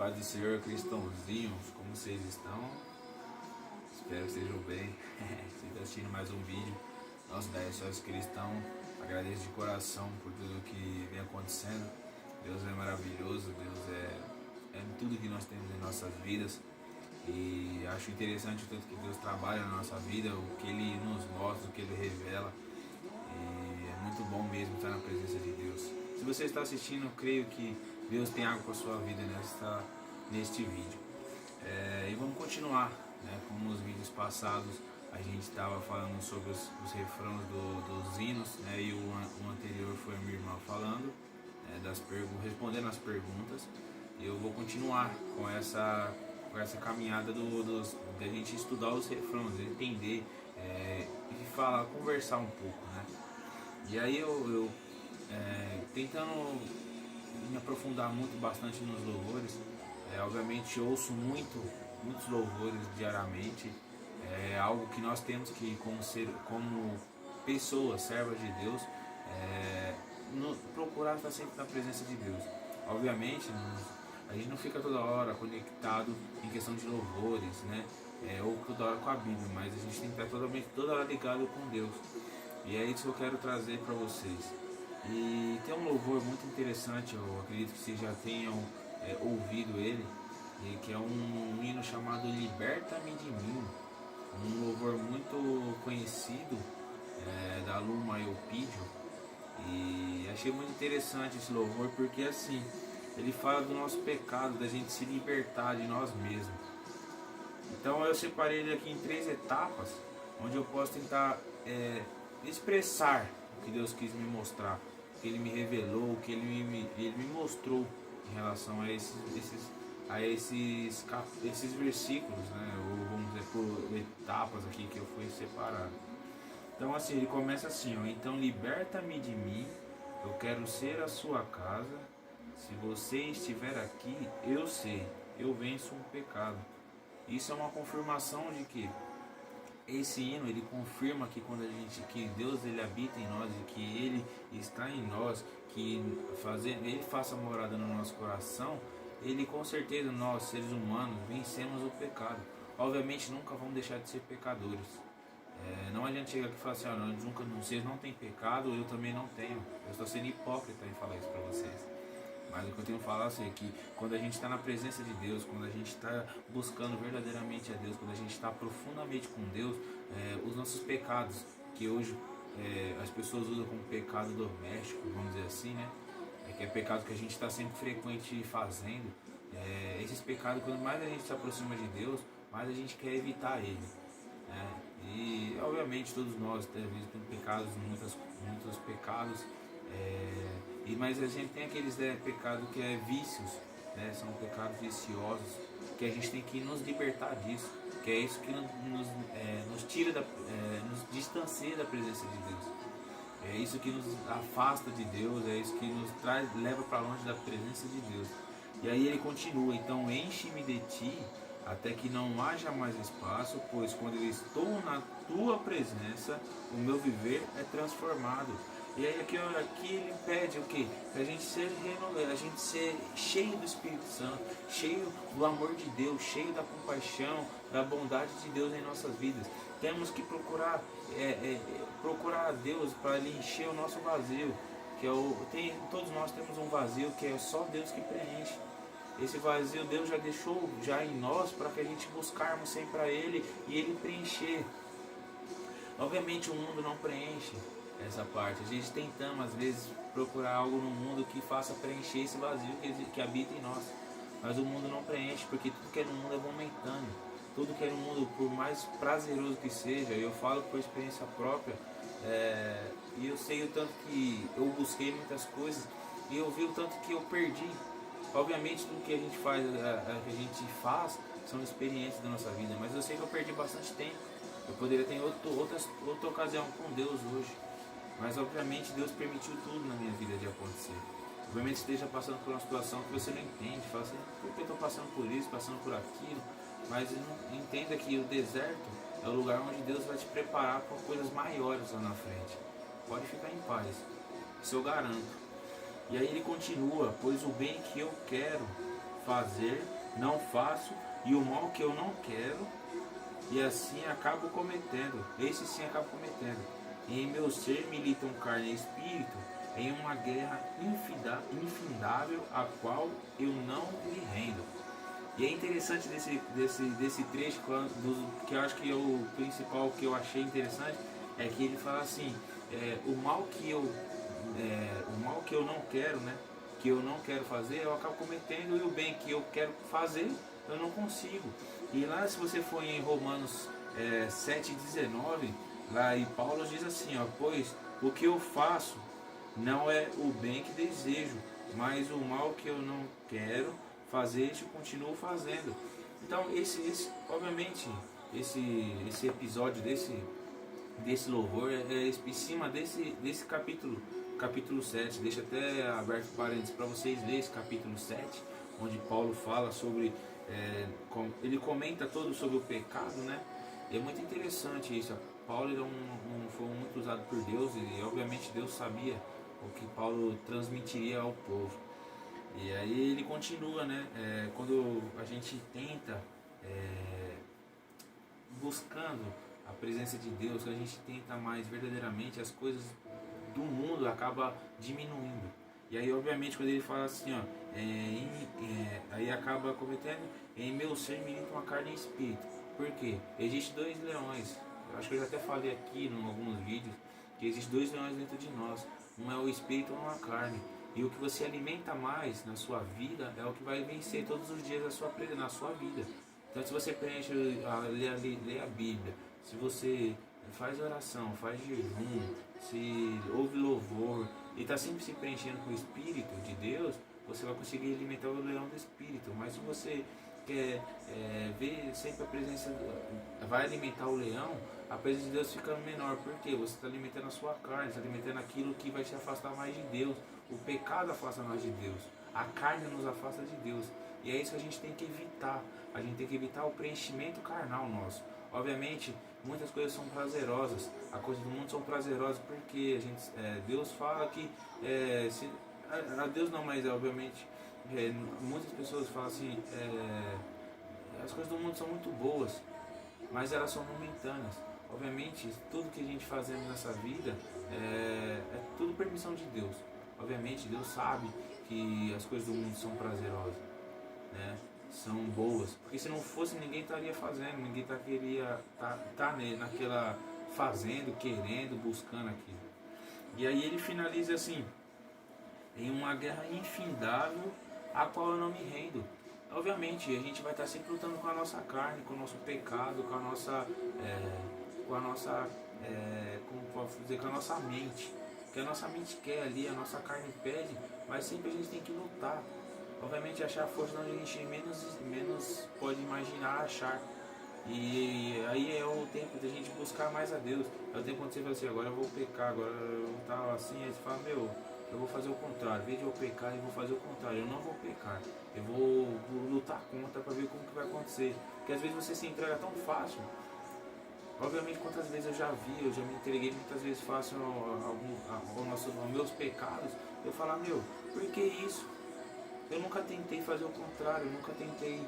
Paz do Senhor, cristãozinhos, como vocês estão? Espero que estejam bem. Você está assistindo mais um vídeo. Nossa, daí só esse cristão, agradeço de coração por tudo que vem acontecendo. Deus é maravilhoso, Deus é tudo que nós temos em nossas vidas. E acho interessante o tanto que Deus trabalha na nossa vida, o que Ele nos mostra, o que Ele revela. E é muito bom mesmo estar na presença de Deus. Se você está assistindo, eu creio que Deus tem algo para a sua vida neste vídeo. E vamos continuar, né? Como nos vídeos passados a gente estava falando sobre os refrãos dos hinos, né? E o anterior foi a minha irmã falando, né? Respondendo as perguntas. E eu vou continuar com essa caminhada da gente estudar os refrãos, entender e conversar um pouco, né? E aí eu tentando me aprofundar bastante nos louvores, obviamente ouço muitos louvores diariamente, é algo que nós temos que, como pessoas, servas de Deus, procurar estar sempre na presença de Deus. Obviamente, a gente não fica toda hora conectado em questão de louvores, né? Ou toda hora com a Bíblia, mas a gente tem que estar toda hora ligado com Deus. E é isso que eu quero trazer para vocês. E tem um louvor muito interessante, eu acredito que vocês já tenham ouvido ele, que é um hino chamado Liberta-me de Mim, um louvor muito conhecido da Luma Eupídio. E achei muito interessante esse louvor porque assim, ele fala do nosso pecado, da gente se libertar de nós mesmos. Então eu separei ele aqui em 3 etapas, onde eu posso tentar expressar o que Deus quis me mostrar, o que Ele me revelou, o que Ele me mostrou em relação a esses versículos, né? Ou vamos dizer por etapas aqui que eu fui separando. Então assim, ele começa assim, ó: então liberta-me de mim, eu quero ser a sua casa, se você estiver aqui, eu sei, eu venço o pecado. Isso é uma confirmação de que esse hino, ele confirma que que Deus ele habita em nós e que Ele está em nós, que Ele faça morada no nosso coração. Ele, com certeza, nós seres humanos vencemos o pecado. Obviamente nunca vamos deixar de ser pecadores. Não adianta chegar aqui e falar assim, vocês não têm pecado, eu também não tenho. Eu estou sendo hipócrita em falar isso para vocês. Mas o que eu tenho que falar é que quando a gente está na presença de Deus, quando a gente está buscando verdadeiramente a Deus, quando a gente está profundamente com Deus, os nossos pecados, que hoje as pessoas usam como pecado doméstico, vamos dizer assim, né? Que é pecado que a gente está sempre frequente fazendo. Esses pecados, quanto mais a gente se aproxima de Deus, mais a gente quer evitar ele. E obviamente todos nós temos pecados, muitos pecados. Mas a gente tem aqueles pecados que vícios, né? São pecados viciosos, que a gente tem que nos libertar disso, que é isso que nos tira, nos distancia da presença de Deus. É isso que nos afasta de Deus, é isso que nos leva para longe da presença de Deus. E aí ele continua: então enche-me de ti, até que não haja mais espaço, pois quando eu estou na tua presença, o meu viver é transformado. E aí aqui ele pede o quê? Para a gente ser cheio do Espírito Santo, cheio do amor de Deus, cheio da compaixão, da bondade de Deus em nossas vidas. Temos que procurar a Deus para Ele encher o nosso vazio, todos nós temos um vazio que é só Deus que preenche. Esse vazio Deus já deixou em nós para que a gente buscarmos sempre a Ele e Ele preencher. Obviamente o mundo não preenche essa parte. A gente tentamos às vezes procurar algo no mundo que faça preencher esse vazio que habita em nós. Mas o mundo não preenche, porque tudo que é no mundo é momentâneo. Tudo que é no mundo, por mais prazeroso que seja, eu falo por experiência própria, e eu sei o tanto que eu busquei muitas coisas e eu vi o tanto que eu perdi. Obviamente tudo que a gente faz são experiências da nossa vida, mas eu sei que eu perdi bastante tempo. Eu poderia ter outra ocasião com Deus hoje, mas obviamente Deus permitiu tudo na minha vida de acontecer. Obviamente esteja passando por uma situação que você não entende, fala assim, por que eu estou passando por isso, passando por aquilo, mas entenda que o deserto é o lugar onde Deus vai te preparar para coisas maiores lá na frente. Pode ficar em paz, isso eu garanto. E aí ele continua: pois o bem que eu quero fazer, não faço, e o mal que eu não quero, e assim acabo cometendo. Esse sim acabo cometendo. E em meu ser militam carne e espírito, em uma guerra infindável, a qual eu não me rendo. E é interessante desse trecho, que eu acho que é o principal que eu achei interessante, é que ele fala assim, o mal que eu não quero, né? Que eu não quero fazer, eu acabo cometendo, e o bem que eu quero fazer, eu não consigo. E lá, se você for em Romanos 7,19, lá e Paulo diz assim, ó, pois o que eu faço não é o bem que desejo, mas o mal que eu não quero fazer, este continuo fazendo. Então, obviamente, esse episódio desse louvor é em cima desse capítulo 7. Deixa até aberto parênteses para vocês lerem esse capítulo 7, onde Paulo fala sobre, ele comenta todo sobre o pecado, né? E é muito interessante isso. Paulo foi muito usado por Deus, e obviamente Deus sabia o que Paulo transmitiria ao povo. E aí ele continua, né? Quando a gente tenta, buscando a presença de Deus, quando a gente tenta mais verdadeiramente, as coisas do mundo acaba diminuindo. E aí, obviamente, quando ele fala assim, ó, aí acaba cometendo, em meu ser milita uma carne e espírito. Por quê? Existem dois leões. Eu acho que eu já até falei aqui em alguns vídeos que existem dois leões dentro de nós. Um é o espírito e um é a carne. E o que você alimenta mais na sua vida é o que vai vencer todos os dias na sua vida. Então, se você preenche, lê a Bíblia, se você faz oração, faz jejum, se ouve louvor e está sempre se preenchendo com o Espírito de Deus, você vai conseguir alimentar o leão do Espírito. Mas se você quer ver sempre a presença, vai alimentar o leão, a presença de Deus fica menor. Por quê? Você está alimentando a sua carne, está alimentando aquilo que vai te afastar mais de Deus. O pecado afasta nós de Deus, a carne nos afasta de Deus. E é isso que a gente tem que evitar. A gente tem que evitar o preenchimento carnal nosso. Obviamente, muitas coisas são prazerosas. As coisas do mundo são prazerosas porque Deus fala que a Deus não, mas obviamente muitas pessoas falam assim, as coisas do mundo são muito boas, mas elas são momentâneas. Obviamente, tudo que a gente fazemos nessa vida é tudo permissão de Deus. Obviamente, Deus sabe que as coisas do mundo são prazerosas, né? São boas, porque se não fosse, ninguém estaria fazendo, ninguém queria tá naquela fazendo, querendo, buscando aquilo. E aí ele finaliza assim, em uma guerra infindável, a qual eu não me rendo. Obviamente, a gente vai estar sempre lutando com a nossa carne, com o nosso pecado, com a nossa, como posso dizer, com a nossa mente. O que a nossa mente quer ali, a nossa carne pede, mas sempre a gente tem que lutar. Obviamente, achar força onde a gente menos pode imaginar achar. E aí é o tempo da gente buscar mais a Deus. É o tempo quando você fala assim, agora eu vou pecar, agora eu estava assim, aí você fala, eu vou fazer o contrário. Em vez de eu pecar, eu vou fazer o contrário. Eu não vou pecar. Eu vou lutar contra para ver como que vai acontecer. Porque às vezes você se entrega tão fácil. Obviamente, quantas vezes eu já me entreguei muitas vezes fácil aos meus pecados. Eu falo, por que isso? Eu nunca tentei fazer o contrário, eu nunca tentei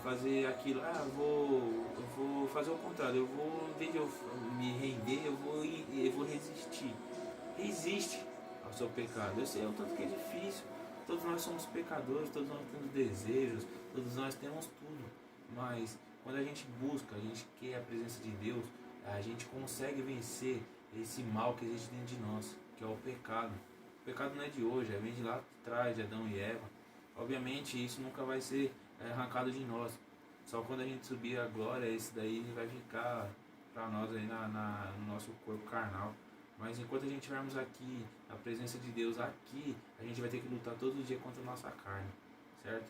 fazer aquilo. Eu vou fazer o contrário, em vez de eu me render, eu vou resistir. Resiste ao seu pecado. Eu sei o tanto que é difícil. Todos nós somos pecadores, todos nós temos desejos, todos nós temos tudo. Mas quando a gente busca, a gente quer a presença de Deus, a gente consegue vencer esse mal que existe dentro de nós, que é o pecado. O pecado não é de hoje, vem de lá atrás, de Adão e Eva. Obviamente isso nunca vai ser arrancado de nós. Só quando a gente subir a glória, esse daí vai ficar para nós aí no nosso corpo carnal. Mas enquanto a gente estivermos aqui, na presença de Deus aqui, a gente vai ter que lutar todo dia contra a nossa carne, certo?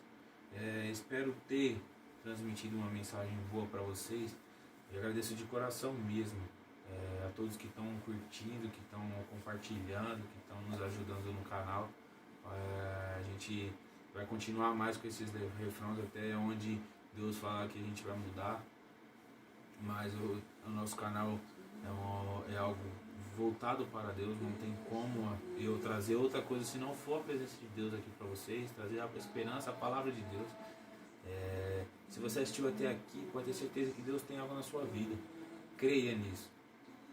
Espero ter transmitido uma mensagem boa para vocês. Eu agradeço de coração mesmo a todos que estão curtindo, que estão compartilhando, que estão nos ajudando no canal. A gente vai continuar mais com esses refrões até onde Deus falar que a gente vai mudar. Mas o nosso canal é algo voltado para Deus, não tem como eu trazer outra coisa se não for a presença de Deus aqui para vocês, trazer a esperança, a palavra de Deus. Se você assistiu até aqui, pode ter certeza que Deus tem algo na sua vida. Creia nisso.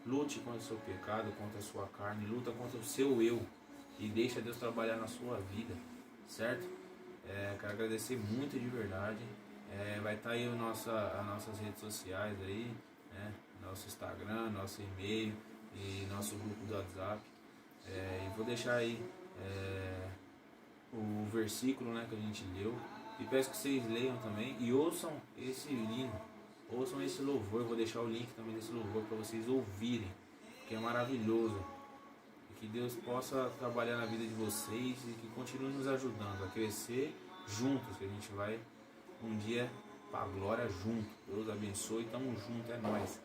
Lute contra o seu pecado, contra a sua carne, luta contra o seu eu e deixa Deus trabalhar na sua vida, certo? Quero agradecer muito de verdade. Vai estar aí as nossas redes sociais aí, né? Nosso Instagram, nosso e-mail e nosso grupo do WhatsApp. E vou deixar aí o versículo, né, que a gente leu. E peço que vocês leiam também e ouçam esse hino, ouçam esse louvor. Eu vou deixar o link também desse louvor para vocês ouvirem, que é maravilhoso. E que Deus possa trabalhar na vida de vocês e que continue nos ajudando a crescer juntos, que a gente vai um dia para a glória junto. Deus abençoe, tamo junto, é nóis.